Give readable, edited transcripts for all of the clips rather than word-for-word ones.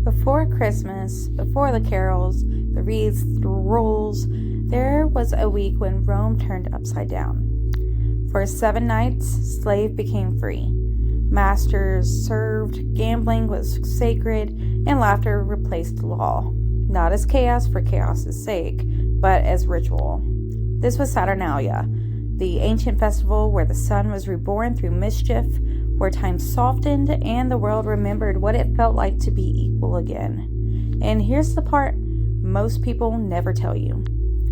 Before Christmas, before the carols, the wreaths, the rules, there was a week when Rome turned upside down. For 7 nights, slave became free. Masters served, gambling was sacred, and laughter replaced law. Not as chaos for chaos's sake, but as ritual. This was Saturnalia, the ancient festival where the sun was reborn through mischief, where time softened and the world remembered what it felt like to be equal again. And here's the part most people never tell you.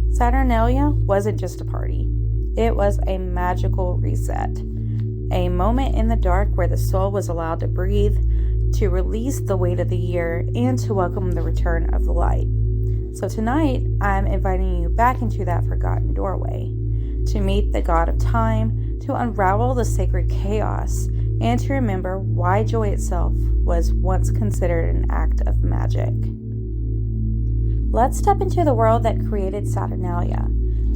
Saturnalia wasn't just a party. It was a magical reset. A moment in the dark where the soul was allowed to breathe, to release the weight of the year, and to welcome the return of the light. So tonight, I'm inviting you back into that forgotten doorway, to meet the god of time, to unravel the sacred chaos, and to remember why joy itself was once considered an act of magic. Let's step into the world that created Saturnalia.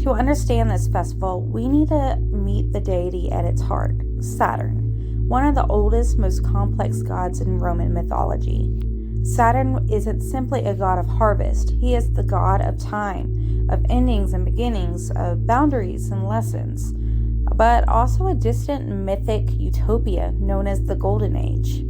To understand this festival, we need to meet the deity at its heart, Saturn, one of the oldest, most complex gods in Roman mythology. Saturn isn't simply a god of harvest. He is the god of time, of endings and beginnings, of boundaries and lessons, but also a distant mythic utopia known as the Golden Age.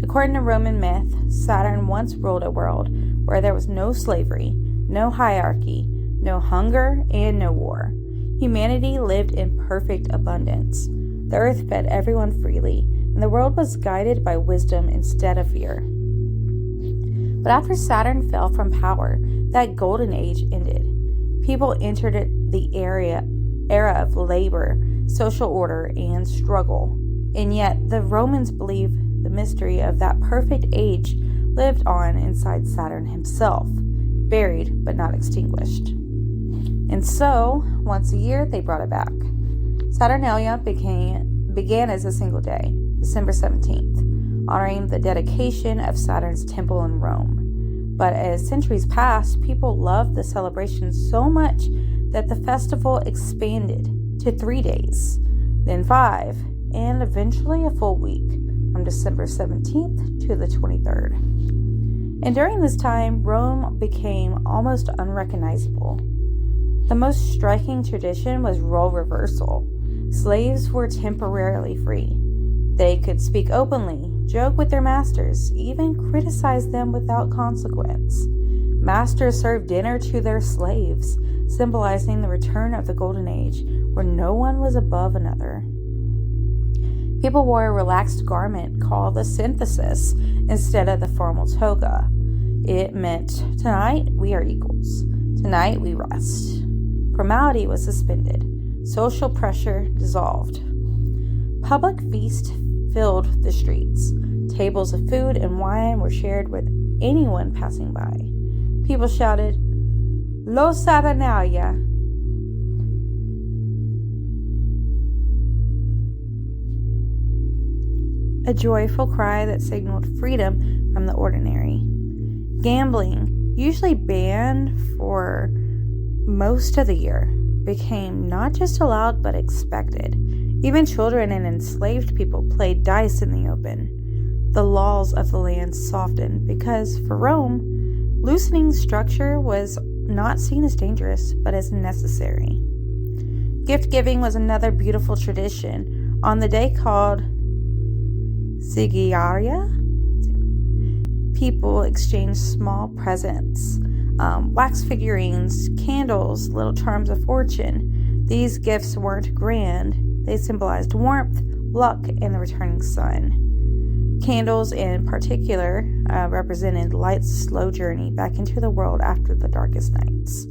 According to Roman myth, Saturn once ruled a world where there was no slavery, no hierarchy, no hunger, and no war. Humanity lived in perfect abundance. The earth fed everyone freely, and the world was guided by wisdom instead of fear. But after Saturn fell from power, that golden age ended. People entered the era of labor, social order, and struggle. And yet, the Romans believed the mystery of that perfect age lived on inside Saturn himself, buried but not extinguished. And so, once a year, they brought it back. Saturnalia began as a single day, December 17th, honoring the dedication of Saturn's temple in Rome. But as centuries passed, people loved the celebration so much that the festival expanded to 3 days, then 5, and eventually a full week, from December 17th to the 23rd. And during this time, Rome became almost unrecognizable. The most striking tradition was role reversal. Slaves were temporarily free. They could speak openly, joke with their masters, even criticize them without consequence. Masters served dinner to their slaves, symbolizing the return of the Golden Age, where no one was above another. People wore a relaxed garment called the synthesis instead of the formal toga. It meant, tonight we are equals. Tonight we rest. Formality was suspended. Social pressure dissolved. Public feast filled the streets. Tables of food and wine were shared with anyone passing by. People shouted, "Lo Saturnalia!" A joyful cry that signaled freedom from the ordinary. Gambling, usually banned for most of the year, became not just allowed but expected. Even children and enslaved people played dice in the open. The laws of the land softened because, for Rome, loosening structure was not seen as dangerous but as necessary. Gift giving was another beautiful tradition. On the day called Sigiaria, people exchanged small presents, wax figurines, candles, little charms of fortune. These gifts weren't grand. They symbolized warmth, luck, and the returning sun. Candles, in particular, represented light's slow journey back into the world after the darkest nights.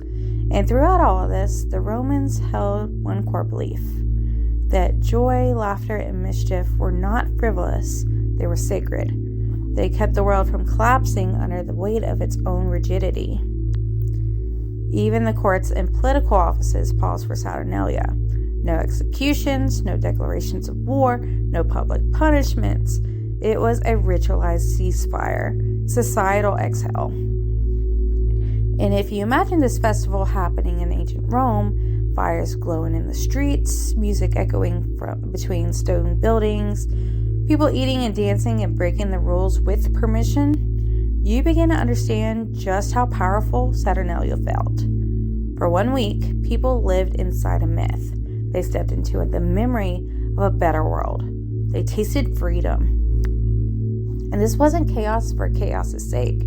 And throughout all of this, the Romans held one core belief: that joy, laughter, and mischief were not frivolous, they were sacred. They kept the world from collapsing under the weight of its own rigidity. Even the courts and political offices paused for Saturnalia. No executions, no declarations of war, no public punishments. It was a ritualized ceasefire, societal exhale. And if you imagine this festival happening in ancient Rome, fires glowing in the streets, music echoing from between stone buildings, people eating and dancing and breaking the rules with permission, you begin to understand just how powerful Saturnalia felt. For 1 week, people lived inside a myth. They stepped into the memory of a better world. They tasted freedom. And this wasn't chaos for chaos's sake.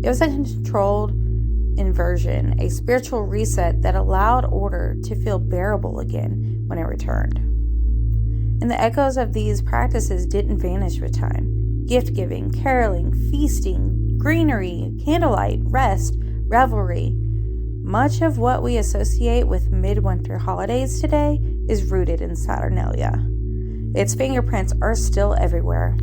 It was a controlled inversion, a spiritual reset that allowed order to feel bearable again when it returned. And the echoes of these practices didn't vanish with time. Gift-giving, caroling, feasting, greenery, candlelight, rest, revelry. Much of what we associate with midwinter holidays today is rooted in Saturnalia. Its fingerprints are still everywhere.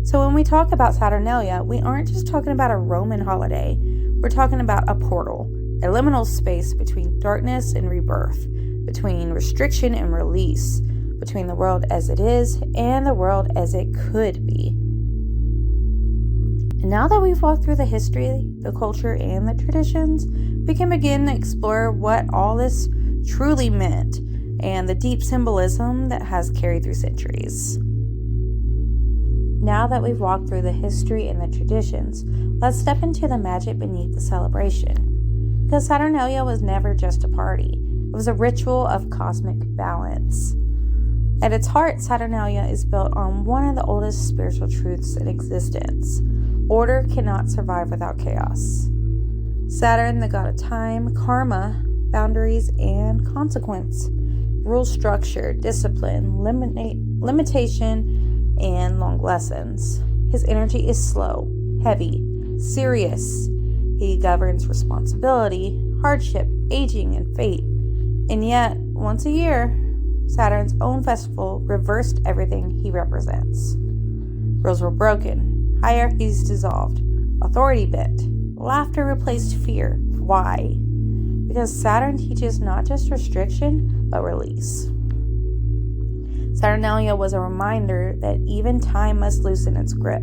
So when we talk about Saturnalia, we aren't just talking about a Roman holiday. We're talking about a portal, a liminal space between darkness and rebirth, between restriction and release, between the world as it is and the world as it could be. And now that we've walked through the history, the culture, and the traditions, we can begin to explore what all this truly meant and the deep symbolism that has carried through centuries. Now that we've walked through the history and the traditions, let's step into the magic beneath the celebration. Because Saturnalia was never just a party. It was a ritual of cosmic balance. At its heart, Saturnalia is built on one of the oldest spiritual truths in existence. Order cannot survive without chaos. Saturn, the god of time, karma, boundaries, and consequence, rules structure, discipline, limitation, and long lessons. His energy is slow, heavy, serious. He governs responsibility, hardship, aging, and fate. And yet, once a year, Saturn's own festival reversed everything he represents. Rules were broken, hierarchies dissolved, authority bent, laughter replaced fear. Why? Because Saturn teaches not just restriction, but release. Saturnalia was a reminder that even time must loosen its grip,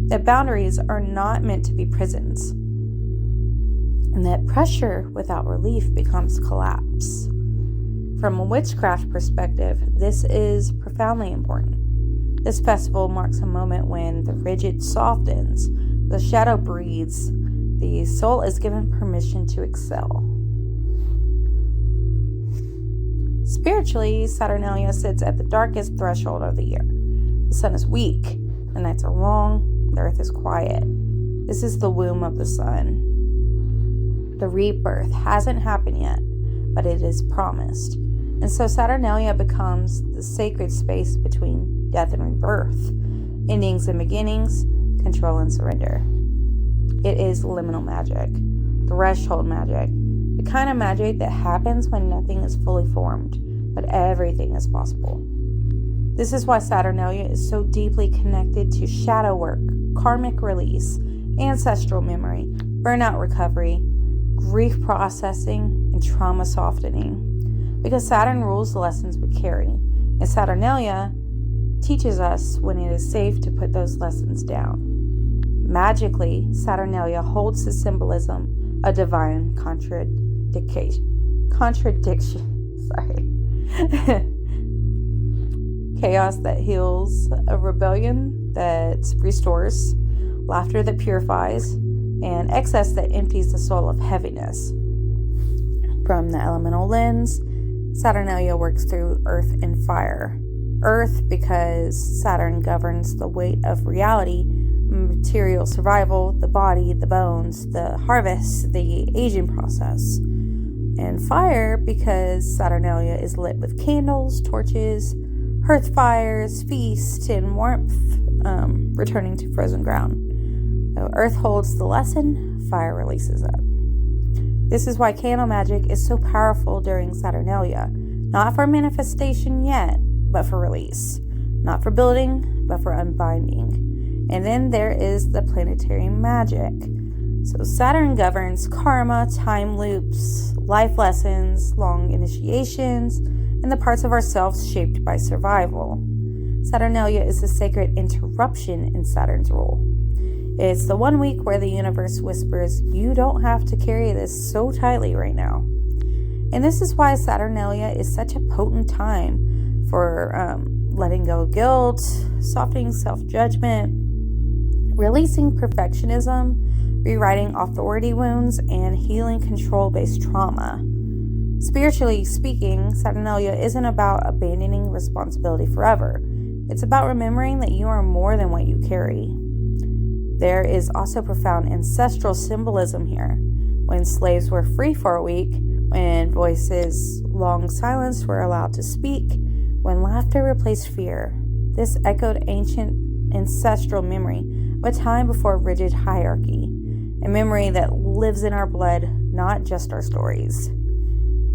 that boundaries are not meant to be prisons, and that pressure without relief becomes collapse. From a witchcraft perspective, this is profoundly important. This festival marks a moment when the rigid softens, the shadow breathes, the soul is given permission to excel. Spiritually, Saturnalia sits at the darkest threshold of the year. The sun is weak, the nights are long, the earth is quiet. This is the womb of the sun. The rebirth hasn't happened yet, but it is promised. And so Saturnalia becomes the sacred space between death and rebirth, endings and beginnings, control and surrender. It is liminal magic, threshold magic, the kind of magic that happens when nothing is fully formed, but everything is possible. This is why Saturnalia is so deeply connected to shadow work, karmic release, ancestral memory, burnout recovery, grief processing, and trauma softening. Because Saturn rules the lessons we carry, and Saturnalia teaches us when it is safe to put those lessons down. Magically, Saturnalia holds the symbolism of divine contradiction. Chaos that heals, a rebellion that restores, laughter that purifies, and excess that empties the soul of heaviness. From the elemental lens, Saturnalia works through earth and fire. Earth because Saturn governs the weight of reality, material survival, the body, the bones, the harvest, the aging process. And fire because Saturnalia is lit with candles, torches, hearth fires, feast, and warmth, returning to frozen ground. So earth holds the lesson, fire releases it. This is why candle magic is so powerful during Saturnalia. Not for manifestation yet, but for release. Not for building, but for unbinding. And then there is the planetary magic. So Saturn governs karma, time loops, life lessons, long initiations, and the parts of ourselves shaped by survival. Saturnalia is the sacred interruption in Saturn's rule. It's the 1 week where the universe whispers, you don't have to carry this so tightly right now. And this is why Saturnalia is such a potent time for letting go of guilt, softening self-judgment, releasing perfectionism, rewriting authority wounds, and healing control-based trauma. Spiritually speaking, Saturnalia isn't about abandoning responsibility forever. It's about remembering that you are more than what you carry. There is also profound ancestral symbolism here. When slaves were free for a week, when voices long silenced were allowed to speak, when laughter replaced fear, this echoed ancient ancestral memory of a time before rigid hierarchy, a memory that lives in our blood, not just our stories.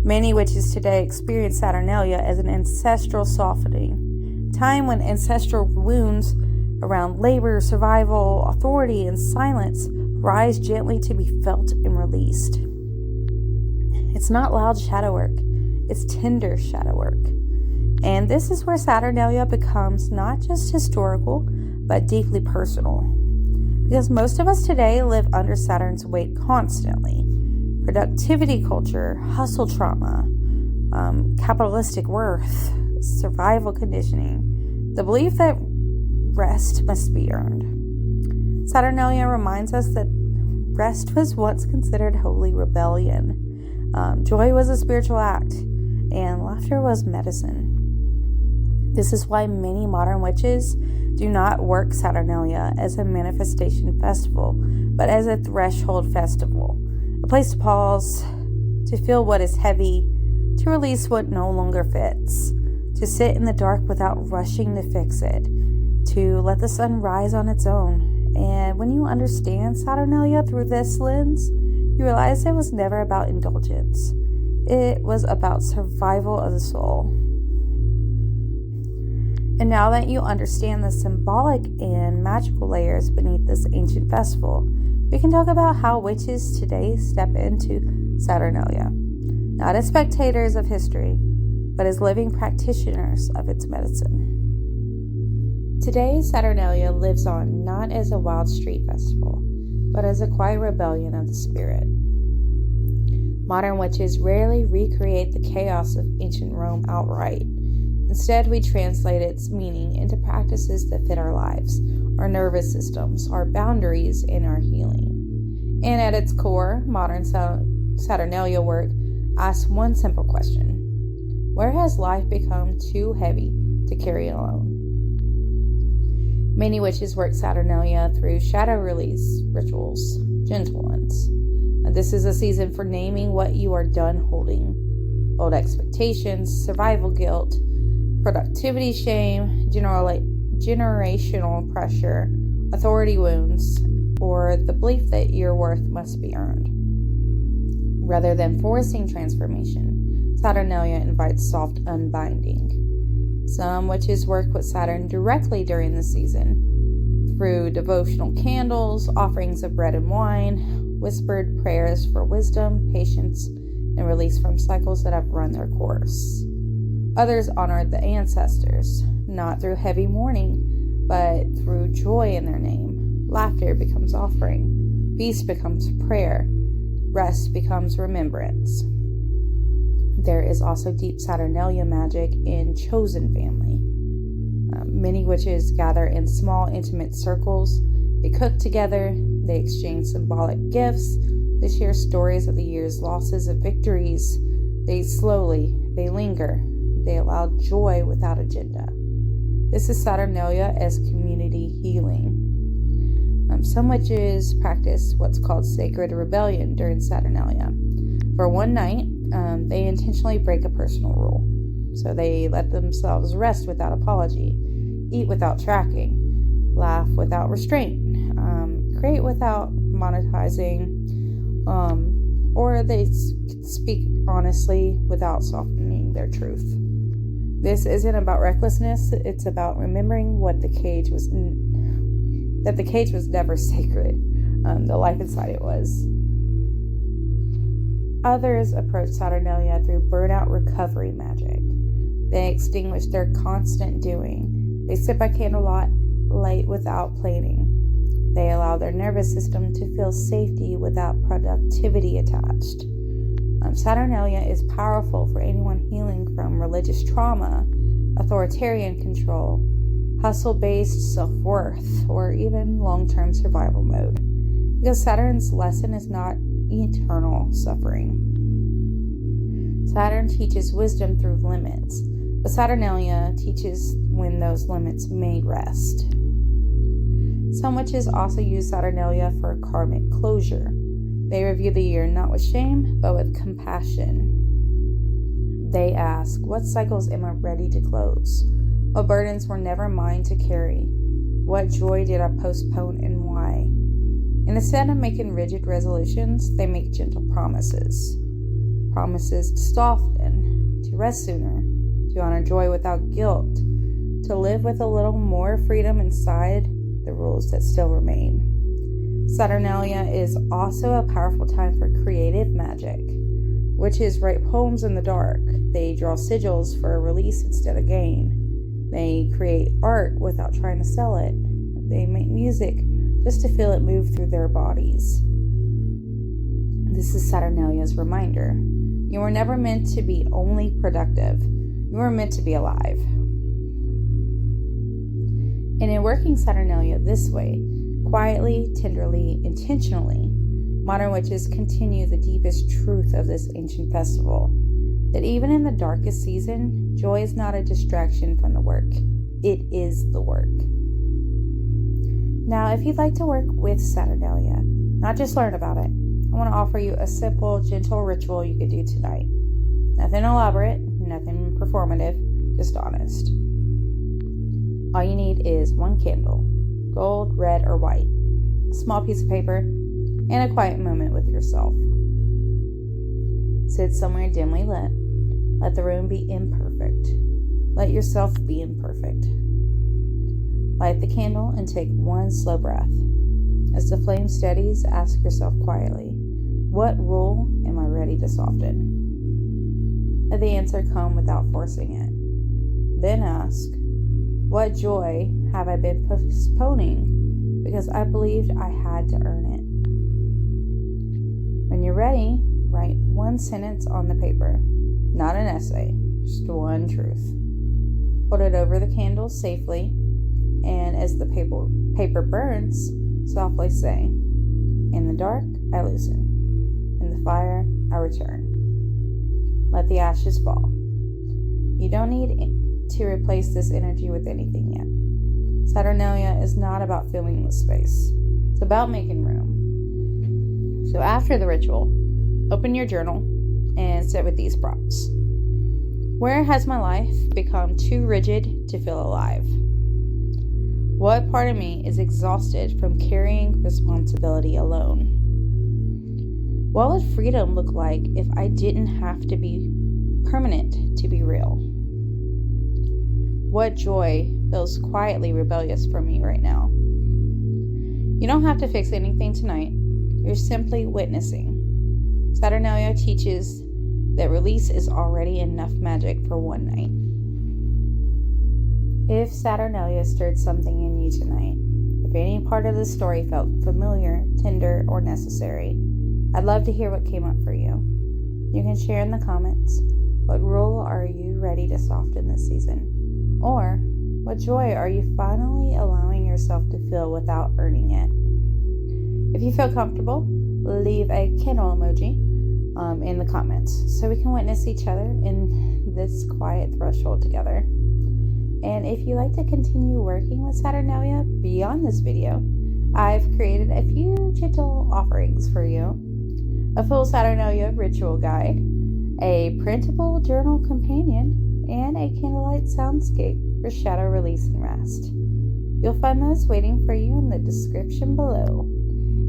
Many witches today experience Saturnalia as an ancestral softening, time when ancestral wounds around labor, survival, authority, and silence rise gently to be felt and released. It's not loud shadow work, it's tender shadow work. And this is where Saturnalia becomes not just historical, but deeply personal. Because most of us today live under Saturn's weight constantly. Productivity culture, hustle trauma, capitalistic worth, survival conditioning, the belief that rest must be earned. Saturnalia reminds us that rest was once considered holy rebellion. Joy was a spiritual act, and laughter was medicine. This is why many modern witches do not work Saturnalia as a manifestation festival, but as a threshold festival, a place to pause, to feel what is heavy, to release what no longer fits, to sit in the dark without rushing to fix it, to let the sun rise on its own. And when you understand Saturnalia through this lens, you realize it was never about indulgence. It was about survival of the soul. And now that you understand the symbolic and magical layers beneath this ancient festival, we can talk about how witches today step into Saturnalia, not as spectators of history, but as living practitioners of its medicine. Today, Saturnalia lives on not as a wild street festival, but as a quiet rebellion of the spirit. Modern witches rarely recreate the chaos of ancient Rome outright. Instead, we translate its meaning into practices that fit our lives, our nervous systems, our boundaries, and our healing. And at its core, modern Saturnalia work asks one simple question: where has life become too heavy to carry alone? Many witches work Saturnalia through shadow release rituals, gentle ones. And this is a season for naming what you are done holding: old expectations, survival guilt, productivity shame, generational pressure, authority wounds, or the belief that your worth must be earned. Rather than forcing transformation, Saturnalia invites soft unbinding. Some witches work with Saturn directly during the season through devotional candles, offerings of bread and wine, whispered prayers for wisdom, patience, and release from cycles that have run their course. Others honor the ancestors, not through heavy mourning, but through joy in their name. Laughter becomes offering, peace becomes prayer, rest becomes remembrance. There is also deep Saturnalia magic in chosen family. Many witches gather in small, intimate circles. They cook together, they exchange symbolic gifts, they share stories of the year's losses and victories. They linger, they allow joy without agenda. This is Saturnalia as community healing. Some witches practice what's called sacred rebellion during Saturnalia. For one night, they intentionally break a personal rule. So they let themselves rest without apology, eat without tracking, laugh without restraint, create without monetizing, or they speak honestly without softening their truth. This isn't about recklessness, it's about remembering that the cage was never sacred. The life inside it was. Others approach Saturnalia through burnout recovery magic. They extinguish their constant doing. They sit by candlelight without planning. They allow their nervous system to feel safety without productivity attached. Saturnalia is powerful for anyone healing from religious trauma, authoritarian control, hustle-based self-worth, or even long-term survival mode. Because Saturn's lesson is not eternal suffering. Saturn teaches wisdom through limits, but Saturnalia teaches when those limits may rest. Some witches also use Saturnalia for karmic closure. They review the year not with shame, but with compassion. They ask, what cycles am I ready to close? What burdens were never mine to carry? What joy did I postpone and why? And instead of making rigid resolutions, they make gentle promises. Promises to soften, to rest sooner, to honor joy without guilt, to live with a little more freedom inside the rules that still remain. Saturnalia is also a powerful time for creative magic. Witches write poems in the dark. They draw sigils for a release instead of gain. They create art without trying to sell it. They make music just to feel it move through their bodies. This is Saturnalia's reminder. You were never meant to be only productive. You were meant to be alive. And in working Saturnalia this way, quietly, tenderly, intentionally, modern witches continue the deepest truth of this ancient festival, that even in the darkest season, joy is not a distraction from the work. It is the work. Now, if you'd like to work with Saturnalia, not just learn about it, I want to offer you a simple, gentle ritual you could do tonight. Nothing elaborate, nothing performative, just honest. All you need is one candle, gold, red, or white, a small piece of paper, and a quiet moment with yourself. Sit somewhere dimly lit. Let the room be imperfect. Let yourself be imperfect. Light the candle and take one slow breath. As the flame steadies, ask yourself quietly, what rule am I ready to soften? Let the answer come without forcing it. Then ask, what joy have I been postponing because I believed I had to earn it? When you're ready, write one sentence on the paper, not an essay, just one truth. Hold it over the candle safely, and as the paper burns, softly say, in the dark, I loosen. In the fire, I return. Let the ashes fall. You don't need to replace this energy with anything yet. Saturnalia is not about filling the space. It's about making room. So after the ritual, open your journal and sit with these prompts. Where has my life become too rigid to feel alive? What part of me is exhausted from carrying responsibility alone? What would freedom look like if I didn't have to be permanent to be real? What joy feels quietly rebellious for me right now? You don't have to fix anything tonight. You're simply witnessing. Saturnalia teaches that release is already enough magic for one night. If Saturnalia stirred something in you tonight, if any part of the story felt familiar, tender, or necessary, I'd love to hear what came up for you. You can share in the comments, what rule are you ready to soften this season? Or, what joy are you finally allowing yourself to feel without earning it? If you feel comfortable, leave a candle emoji in the comments so we can witness each other in this quiet threshold together. And if you like to continue working with Saturnalia beyond this video, I've created a few gentle offerings for you. A full Saturnalia ritual guide, a printable journal companion, and a candlelight soundscape for shadow release and rest. You'll find those waiting for you in the description below.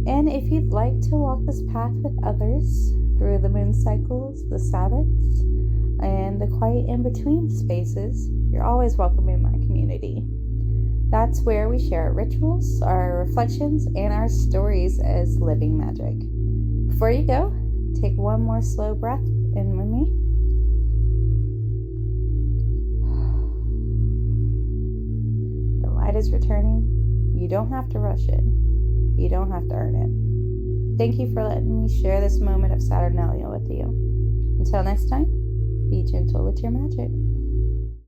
And if you'd like to walk this path with others through the moon cycles, the Sabbaths, and the quiet in-between spaces, you're always welcome in my community. That's where we share our rituals, our reflections, and our stories as living magic. Before you go, take one more slow breath in with me. The light is returning. You don't have to rush it. You don't have to earn it. Thank you for letting me share this moment of Saturnalia with you. Until next time, be gentle with your magic.